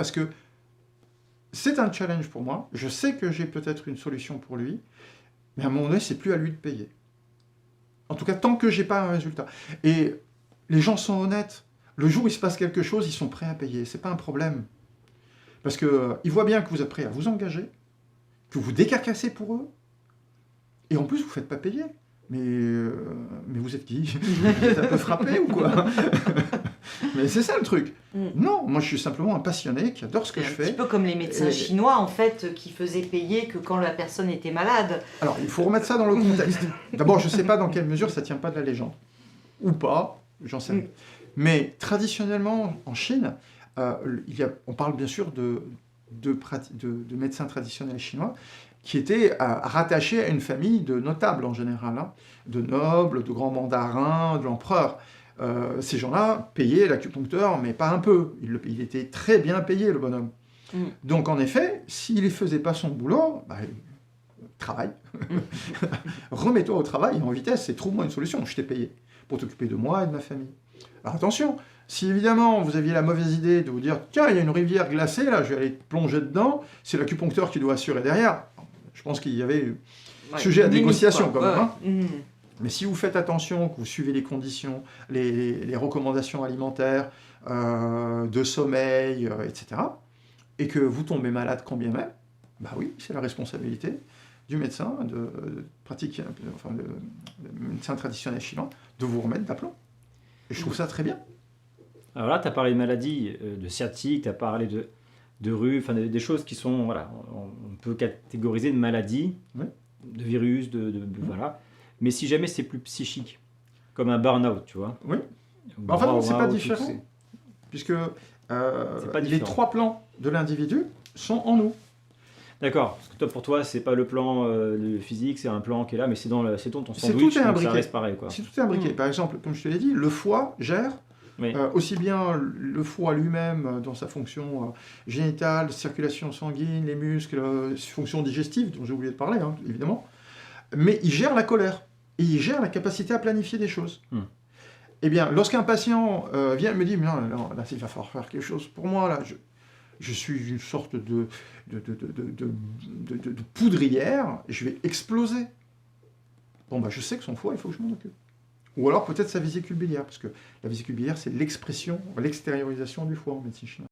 parce que c'est un challenge pour moi. Je sais que j'ai peut-être une solution pour lui, mais à un moment donné, c'est plus à lui de payer. En tout cas, tant que j'ai pas un résultat. Et les gens sont honnêtes. Le jour où il se passe quelque chose, ils sont prêts à payer. C'est pas un problème. Parce que ils voient bien que vous êtes prêts à vous engager, que vous décarcassez pour eux, et en plus, vous ne faites pas payer. Mais vous êtes qui? Vous êtes un peu frappé ou quoi? Mais c'est ça le truc. Non, moi je suis simplement un passionné qui adore ce que je fais. Un petit peu comme les médecins chinois, en fait, qui faisaient payer que quand la personne était malade. Alors, il faut remettre ça dans le contexte. D'abord, je ne sais pas dans quelle mesure ça ne tient pas de la légende. Ou pas, j'en sais rien. Mais traditionnellement, en Chine, on parle bien sûr de médecins traditionnels chinois qui étaient rattachés à une famille de notables en général, hein, de nobles, de grands mandarins, de l'empereur. Ces gens-là payaient l'acupuncteur, mais pas un peu. Il était très bien payé, le bonhomme. Donc, en effet, s'il ne faisait pas son boulot, travaille. Remets-toi au travail en vitesse et trouve-moi une solution. Je t'ai payé pour t'occuper de moi et de ma famille. Alors, attention, si évidemment vous aviez la mauvaise idée de vous dire « Tiens, il y a une rivière glacée, là, je vais aller plonger dedans », c'est l'acupuncteur qui doit assurer derrière. Je pense qu'il y avait sujet à négociation quand même. Hein. Mais si vous faites attention, que vous suivez les conditions, les recommandations alimentaires, de sommeil, etc., et que vous tombez malade quand bien même, bah oui, c'est la responsabilité du médecin, le médecin traditionnel chinois, de vous remettre d'aplomb. Et je trouve ça très bien. Alors là, tu as parlé de maladies, de sciatique, tu as parlé de rhume, enfin des choses qui sont, voilà, on peut catégoriser de maladies, de virus, voilà. Mais si jamais c'est plus psychique, comme un burn-out, tu vois. Oui. En fait, c'est pas différent, puisque les 3 plans de l'individu sont en nous. D'accord, parce que toi, pour toi, c'est pas le plan physique, c'est un plan qui est là, mais c'est dans ton sandwich, donc ça reste pareil, quoi. C'est tout est imbriqué. Par exemple, comme je te l'ai dit, le foie gère aussi bien le foie lui-même dans sa fonction génitale, circulation sanguine, les muscles, fonction digestive, dont j'ai oublié de parler, hein, évidemment, mais il gère la colère, et il gère la capacité à planifier des choses. Eh bien, lorsqu'un patient vient et me dit « Non, là, il va falloir faire quelque chose pour moi, là, je suis une sorte de poudrière, je vais exploser. » Bon, je sais que son foie, il faut que je m'en occupe. Ou alors peut-être sa vésicule biliaire, parce que la vésicule biliaire, c'est l'expression, l'extériorisation du foie en médecine chinoise.